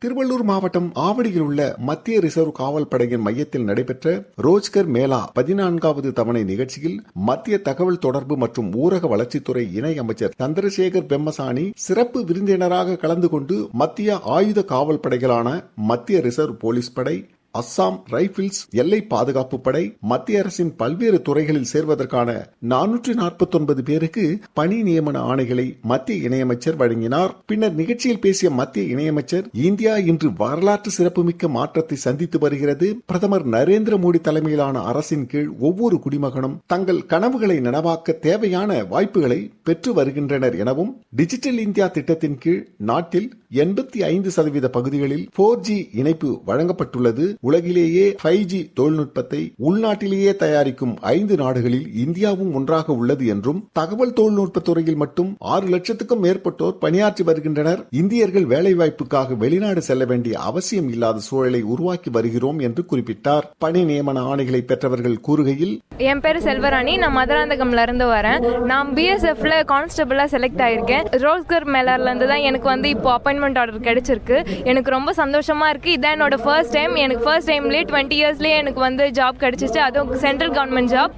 திருவள்ளூர் மாவட்டம் ஆவடியில் உள்ள மத்திய ரிசர்வ் காவல் படையின் மையத்தில் நடைபெற்ற ரோஜ்கர் மேளா 14வது தவணை நிகழ்ச்சியில் மத்திய தகவல் தொடர்பு மற்றும் ஊரக வளர்ச்சித்துறை இணை அமைச்சர் சந்திரசேகர் பெம்மசானி சிறப்பு விருந்தினராக கலந்து கொண்டு மத்திய ஆயுத காவல் படைகளான மத்திய ரிசர்வ் போலீஸ் படை, அஸ்ஸாம் ரைபிள்ஸ், எல்லை பாதுகாப்பு படை, மத்திய அரசின் பல்வேறு துறைகளில் சேர்வதற்கான 449 பேருக்கு பணி நியமன ஆணைகளை மத்திய இணையமைச்சர் வழங்கினார். பின்னர் நிகழ்ச்சியில் பேசிய மத்திய இணையமைச்சர், இந்தியா இன்று வரலாற்று சிறப்புமிக்க மாற்றத்தை சந்தித்து வருகிறது. பிரதமர் நரேந்திர மோடி தலைமையிலான அரசின் கீழ் ஒவ்வொரு குடிமகனும் தங்கள் கனவுகளை நனவாக்க தேவையான வாய்ப்புகளை பெற்று வருகின்றனர் எனவும், டிஜிட்டல் இந்தியா திட்டத்தின் கீழ் நாட்டில் 85% பகுதிகளில் 4G இணைப்பு வழங்கப்பட்டுள்ளது. உலகிலேயே 5G தொழில்நுட்பத்தை உள்நாட்டிலேயே தயாரிக்கும் 5 நாடுகளில் இந்தியாவும் ஒன்றாக உள்ளது என்றும், தகவல் தொழில்நுட்ப துறையில் மட்டும் 6 லட்சத்துக்கும் மேற்பட்டோர் பணியாற்றி வருகின்றனர். இந்தியர்கள் வேலைவாய்ப்புக்காக வெளிநாடு செல்ல வேண்டிய அவசியம் இல்லாத சூழலை உருவாக்கி வருகிறோம் என்று குறிப்பிட்டார். பணி நியமன ஆணைகளை பெற்றவர்கள் கூறுகையில், என் பேரு செல்வராணி, நான் மதுராந்தகம்ல இருந்து வரேன். நான் BSFல கான்ஸ்டபிளா செலக்ட் ஆயிருக்கேன். ரோஸ்கர் மேலர்ல இருந்து தான் எனக்கு இப்போ அப்பாயின்மெண்ட் ஆர்டர் கிடைச்சிருக்கு. எனக்கு ரொம்ப சந்தோஷமா இருக்கு. இதான் என்னோட ஃபர்ஸ்ட் டைம். எனக்கு ஃபர்ஸ்ட் டைம்லேயே 20 இயர்ஸ்லேயே எனக்கு ஜாப் கிடைச்சிச்சு. அதுவும் சென்ட்ரல் கவர்மெண்ட் ஜாப்.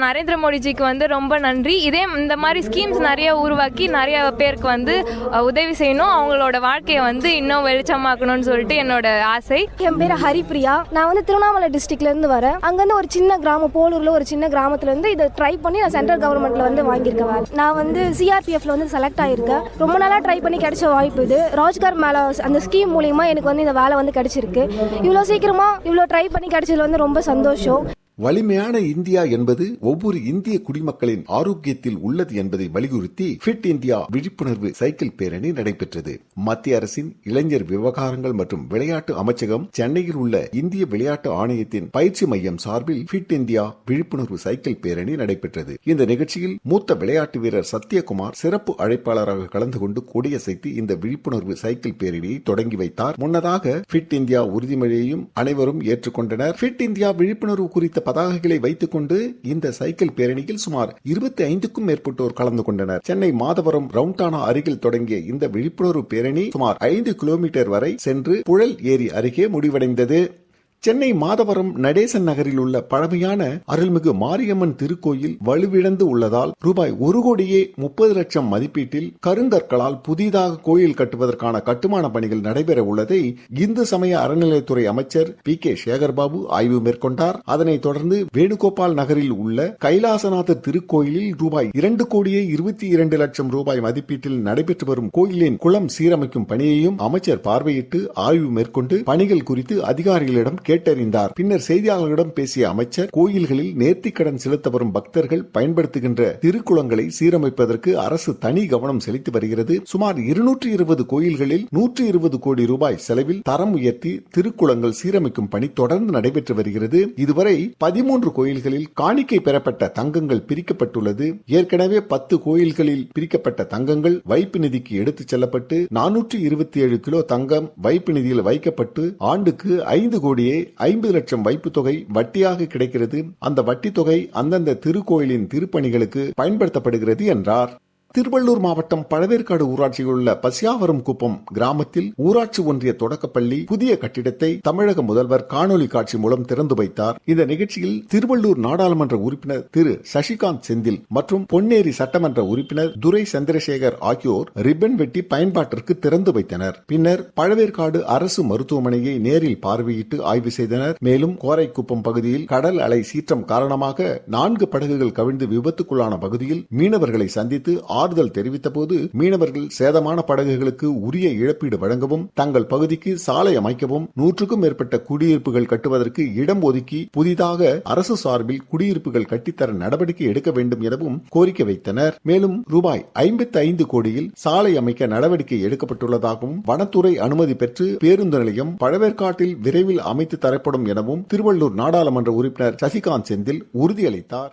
நரேந்திர மோடிஜிக்கு ரொம்ப நன்றி. இந்த மாதிரி ஸ்கீம்ஸ் நிறைய உருவாக்கி நிறைய பேருக்கு உதவி செய்யணும், அவங்களோட வாழ்க்கையை இன்னும் வெளிச்சமாக்கணும்னு சொல்லிட்டு என்னோட ஆசை. என் பேர் ஹரிப்ரியா. நான் திருவண்ணாமலை டிஸ்ட்ரிக்ட்ல இருந்து வரேன். அங்கிருந்து ஒரு சின்ன கிராமம், போலூர்ல ஒரு சின்ன கிராமத்துல இருந்து இதை ட்ரை பண்ணி நான் சென்ட்ரல் கவர்மெண்ட்ல வாங்கியிருக்கேன். நான் CRPFல செலக்ட் ஆயிருக்கேன். ரொம்ப நாளா ட்ரை பண்ணி கிடைச்ச வாய்ப்பு இது. ரோஜ்கர் மேளா அந்த ஸ்கீம் மூலியமா எனக்கு இந்த வேலை கிடைச்சிருக்கு. இவ்வளவு சீக்கிரமா இவ்வளவு ட்ரை பண்ணி கிடைச்சதுல ரொம்ப சந்தோஷம். வலிமையான இந்தியா என்பது ஒவ்வொரு இந்திய குடிமக்களின் ஆரோக்கியத்தில் உள்ளது என்பதை வலியுறுத்தி ஃபிட் இந்தியா விழிப்புணர்வு சைக்கிள் பேரணி நடைபெற்றது. மத்திய அரசின் இளைஞர் விவகாரங்கள் மற்றும் விளையாட்டு அமைச்சகம் சென்னையில் உள்ள இந்திய விளையாட்டு ஆணையத்தின் பயிற்சி மையம் சார்பில் ஃபிட் இந்தியா விழிப்புணர்வு சைக்கிள் பேரணி நடைபெற்றது. இந்த நிகழ்ச்சியில் மூத்த விளையாட்டு வீரர் சத்யகுமார் சிறப்பு அழைப்பாளராக கலந்து கொண்டு கொடியசைத்து இந்த விழிப்புணர்வு சைக்கிள் பேரணியை தொடங்கி வைத்தார். முன்னதாக ஃபிட் இந்தியா உறுதிமொழியையும் அனைவரும் ஏற்றுக்கொண்டனர். ஃபிட் இந்தியா விழிப்புணர்வு குறித்த பதாகைகளை வைத்துக் கொண்டு இந்த சைக்கிள் பேரணியில் சுமார் 25க்கும் மேற்பட்டோர் கலந்து கொண்டனர். சென்னை மாதவரம் ரவுண்டானா அருகில் தொடங்கிய இந்த விழிப்புணர்வு பேரணி சுமார் 5 கிலோமீட்டர் வரை சென்று புழல் ஏரி அருகே முடிவடைந்தது. சென்னை மாதவரம் நடேசன் நகரில் உள்ள பழமையான அருள்மிகு மாரியம்மன் திருக்கோயில் வலுவிழந்து உள்ளதால் ரூபாய் 1,30,00,000 மதிப்பீட்டில் கருங்கற்களால் புதிதாக கோயில் கட்டுவதற்கான கட்டுமான பணிகள் நடைபெற உள்ளதை இந்து சமய அறநிலையத்துறை அமைச்சர் PK சேகர்பாபு ஆய்வு மேற்கொண்டார். அதனைத் தொடர்ந்து வேணுகோபால் நகரில் உள்ள கைலாசநாதர் திருக்கோயிலில் ரூபாய் 2,22,00,000 ரூபாய் மதிப்பீட்டில் நடைபெற்று வரும் கோயிலின் குளம் சீரமைக்கும் பணியையும் அமைச்சர் பார்வையிட்டு ஆய்வு மேற்கொண்டு பணிகள் குறித்து அதிகாரிகளிடம் கேட்டறிந்தார். பின்னர் செய்தியாளர்களிடம் பேசிய அமைச்சர், கோயில்களில் நேர்த்திக்கடன் செலுத்த வரும் பக்தர்கள் பயன்படுத்துகின்ற திருக்குளங்களை சீரமைப்பதற்கு அரசு தனி கவனம் செலுத்தி வருகிறது. சுமார் 220 கோயில்களில் 120 கோடி ரூபாய் செலவில் தரம் உயர்த்தி திருக்குளங்கள் சீரமைக்கும் பணி தொடர்ந்து நடைபெற்று வருகிறது. இதுவரை 13 கோயில்களில் காணிக்கை பெறப்பட்ட தங்கங்கள் பிரிக்கப்பட்டுள்ளது. ஏற்கனவே 10 கோயில்களில் பிரிக்கப்பட்ட தங்கங்கள் வைப்பு நிதிக்கு எடுத்துச் செல்லப்பட்டு 427 கிலோ தங்கம் வைப்பு நிதியில் வைக்கப்பட்டு ஆண்டுக்கு 5 கோடியே 50 லட்சம் வைப்பு தொகை வட்டியாக கிடைக்கிறது. அந்த வட்டி தொகை அந்தந்த திருக்கோயிலின் திருப்பணிகளுக்கு பயன்படுத்தப்படுகிறது என்றார். திருவள்ளூர் மாவட்டம் பழவேற்காடு ஊராட்சியில் உள்ள பசியாவரம் குப்பம் கிராமத்தில் ஊராட்சி ஒன்றிய தொடக்கப்பள்ளி புதிய கட்டிடத்தை தமிழக முதல்வர் காணொலி காட்சி மூலம் திறந்து வைத்தார். இந்த நிகழ்ச்சியில் திருவள்ளூர் நாடாளுமன்ற உறுப்பினர் திரு சசிகாந்த் செந்தில் மற்றும் பொன்னேரி சட்டமன்ற உறுப்பினர் துரை சந்திரசேகர் ஆகியோர் ரிப்பன் வெட்டி பயன்பாட்டிற்கு திறந்து வைத்தனர். பின்னர் பழவேற்காடு அரசு மருத்துவமனையை நேரில் பார்வையிட்டு ஆய்வு செய்தனர். மேலும் கோரைக்குப்பம் பகுதியில் கடல் அலை சீற்றம் காரணமாக 4 படகுகள் கவிழ்ந்து விபத்துக்குள்ளான பகுதியில் மீனவர்களை சந்தித்து ஆறுதல் தெரிவித்த போது, மீனவர்கள் சேதமான படகுகளுக்கு உரிய இழப்பீடு வழங்கவும், தங்கள் பகுதிக்கு சாலை அமைக்கவும், 100க்கும் மேற்பட்ட குடியிருப்புகள் கட்டுவதற்கு இடம் ஒதுக்கி புதிதாக அரசு சார்பில் குடியிருப்புகள் கட்டித்தர நடவடிக்கை எடுக்க வேண்டும் எனவும் கோரிக்கை வைத்தனர். மேலும் ரூபாய் 55 கோடியில் சாலை அமைக்க நடவடிக்கை எடுக்கப்பட்டுள்ளதாகவும், வனத்துறை அனுமதி பெற்று பேருந்து நிலையம் பழவேற்காட்டில் விரைவில் அமைத்து தரப்படும் எனவும் திருவள்ளூர் நாடாளுமன்ற உறுப்பினர் சசிகாந்த் செந்தில் உறுதியளித்தார்.